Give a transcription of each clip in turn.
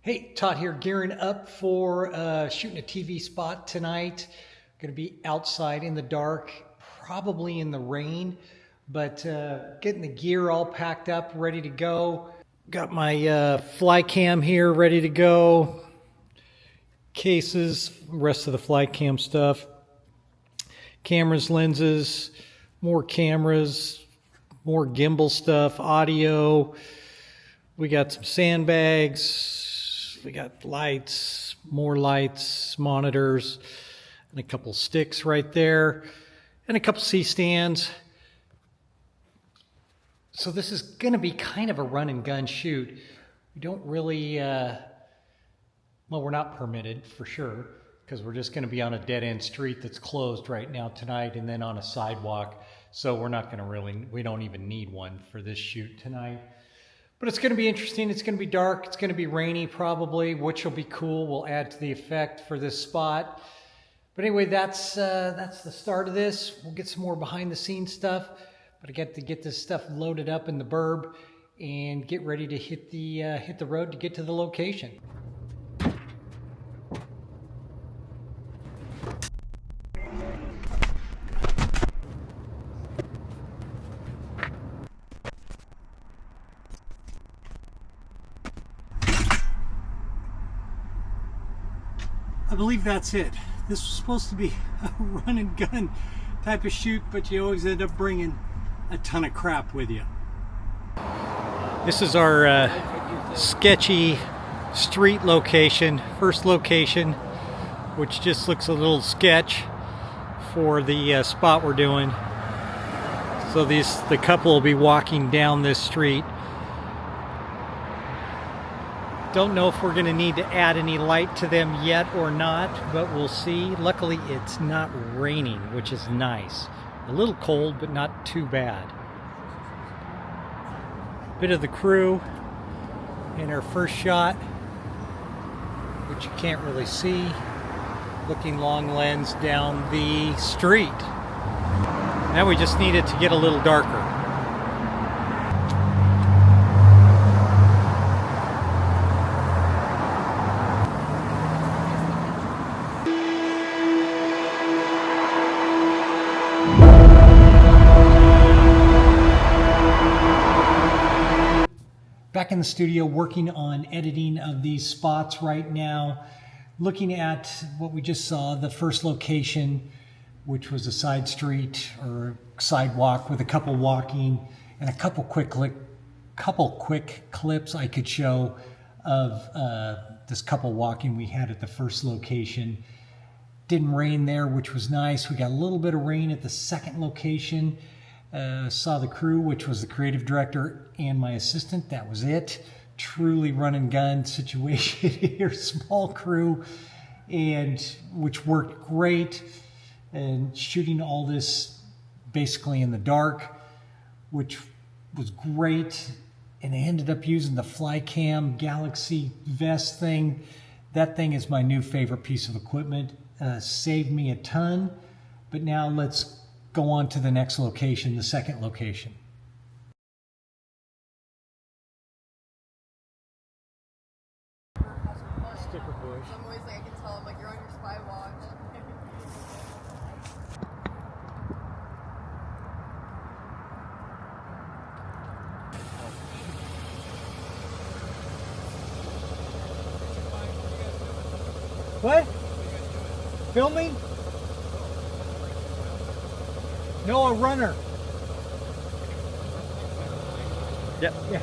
Hey, Todd here, gearing up for shooting a TV spot tonight. Going to be outside in the dark, probably in the rain, but getting the gear all packed up, ready to go. Got my fly cam here ready to go. Cases, rest of the fly cam stuff. Cameras, lenses, more cameras, more gimbal stuff, audio. We got some sandbags. We got lights, more lights, monitors, and a couple sticks right there, and a couple C-stands. So this is going to be kind of a run and gun shoot. We don't really, well, we're not permitted for sure, because we're just going to be on a dead-end street that's closed right now tonight, and then on a sidewalk. So we're not going to really, we don't even need one for this shoot tonight. But it's going to be interesting. It's going to be dark. It's going to be rainy probably, which will be cool. We'll add to the effect for this spot. But anyway, that's the start of this. We'll get some more behind the scenes stuff. But I got to get this stuff loaded up in the burb and get ready to hit the road to get to the location. I believe that's it. This was supposed to be a run and gun type of shoot, but you always end up bringing a ton of crap with you. This is our sketchy street location, first location, which just looks a little sketch for the spot we're doing. So the couple will be walking down this street. Don't know if we're going to need to add any light to them yet or not, but we'll see. Luckily, it's not raining, which is nice. A little cold, but not too bad. Bit of the crew in our first shot, which you can't really see. Looking long lens down the street. Now we just need it to get a little darker. Back in the studio working on editing of these spots right now, looking at what we just saw, the first location, which was a side street or sidewalk with a couple walking, and a couple quick clips I could show of this couple walking we had at the first location. Didn't rain there, which was nice. We got a little bit of rain at the second location. Saw the crew, which was the creative director and my assistant. That was it. Truly run and gun situation here, small crew, and which worked great. And shooting all this basically in the dark, which was great. And I ended up using the Flycam Galaxy vest thing. That thing is my new favorite piece of equipment. Saved me a ton. But now let's go on to the next location, the second location. Sticker bush. Some ways I can tell, like, you're on your spy watch. What? Filming? No, a runner. Yep. Yeah.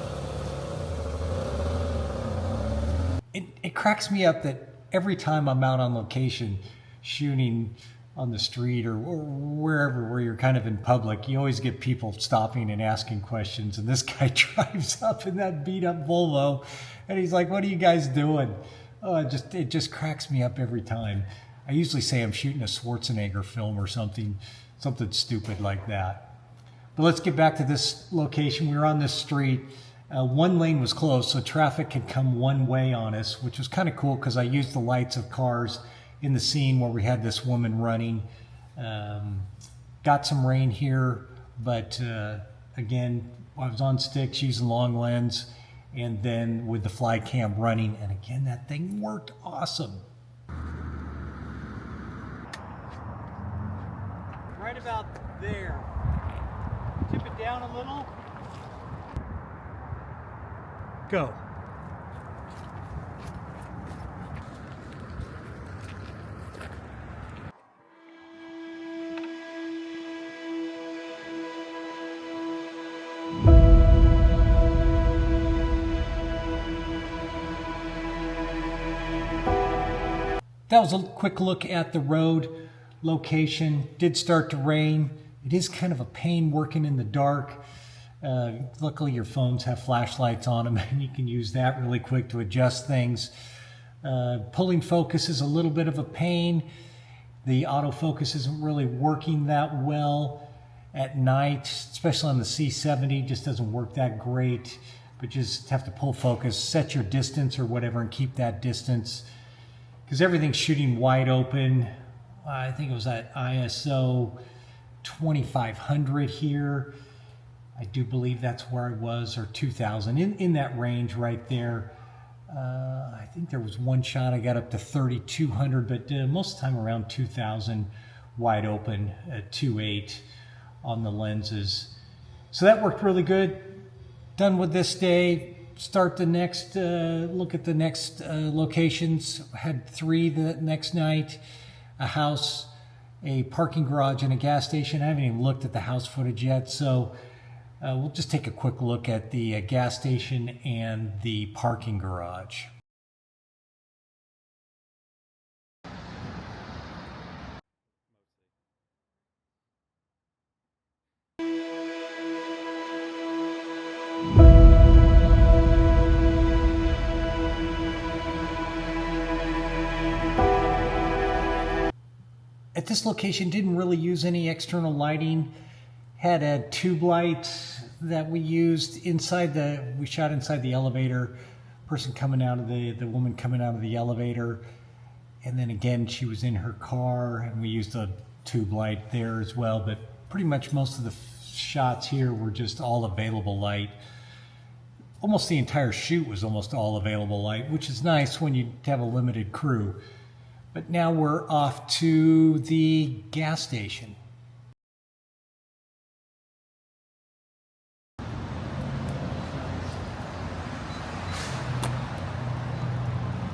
It cracks me up that every time I'm out on location shooting on the street or wherever where you're kind of in public, you always get people stopping and asking questions. And this guy drives up in that beat up Volvo and he's like, "What are you guys doing?" It just cracks me up every time. I usually say I'm shooting a Schwarzenegger film or something stupid like that. But let's get back to this location. We were on this street. One lane was closed, so traffic could come one way on us, which was kind of cool because I used the lights of cars in the scene where we had this woman running. Got some rain here, but again, I was on sticks using long lens and then with the fly cam running. And again, that thing worked awesome. Right about there. Tip it down a little. Go. That was a quick look at the road location. Did start to rain. It is kind of a pain working in the dark. Luckily your phones have flashlights on them and you can use that really quick to adjust things. Pulling focus is a little bit of a pain. The autofocus isn't really working that well at night, especially on the C70. Just doesn't work that great, but just have to pull focus, set your distance or whatever and keep that distance, because everything's shooting wide open. I think it was at ISO 2500 here. I do believe that's where I was, or 2000, in that range right there. I think there was one shot I got up to 3200, but most of the time around 2000 wide open at 2.8 on the lenses. So that worked really good. Done with this day. Start the next, look at the next locations. Had 3 the next night, a house, a parking garage, and a gas station. I haven't even looked at the house footage yet, so we'll just take a quick look at the gas station and the parking garage. At this location, didn't really use any external lighting. Had a tube light that we used inside we shot inside the elevator. Person coming out of the woman coming out of the elevator. And then again, she was in her car and we used a tube light there as well. But pretty much most of the shots here were just all available light. Almost the entire shoot was almost all available light, which is nice when you have a limited crew. But now we're off to the gas station.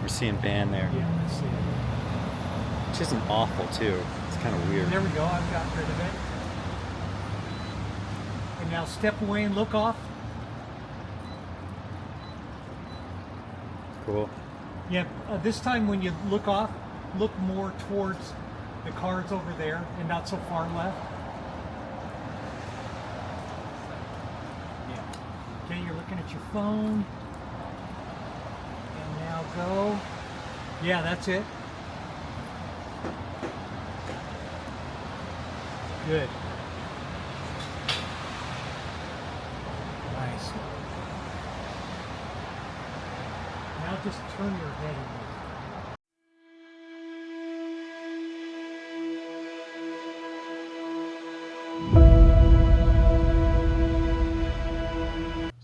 We're seeing Van there. Yeah, let's see. Which isn't awful too. It's kind of weird. There we go, I've got rid of it. And now step away and look off. Cool. Yeah, this time when you look off, look more towards the cars over there and not so far left. Yeah. Okay, you're looking at your phone. And now go. Yeah, that's it. Good. Nice. Now just turn your head away.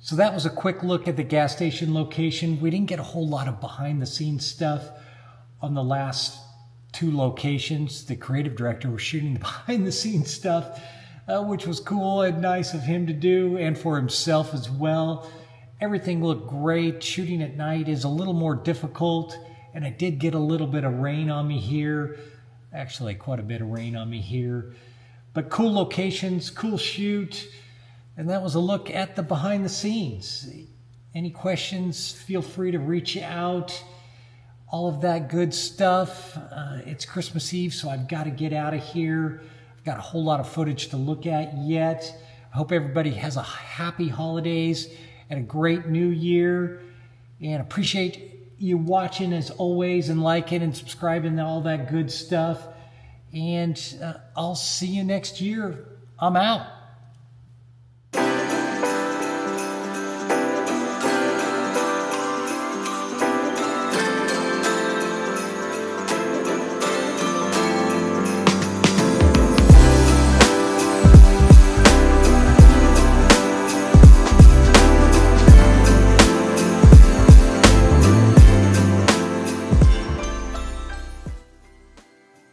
So that was a quick look at the gas station location. We didn't get a whole lot of behind the scenes stuff on the last 2 locations. The creative director was shooting the behind the scenes stuff, which was cool and nice of him to do, and for himself as well. Everything looked great. Shooting at night is a little more difficult, and I did get a little bit of rain on me here. Actually, quite a bit of rain on me here. But cool locations, cool shoot. And that was a look at the behind the scenes. Any questions, feel free to reach out. All of that good stuff. It's Christmas Eve, so I've got to get out of here. I've got a whole lot of footage to look at yet. I hope everybody has a happy holidays and a great new year. And appreciate you watching as always, and liking and subscribing and all that good stuff. And I'll see you next year. I'm out.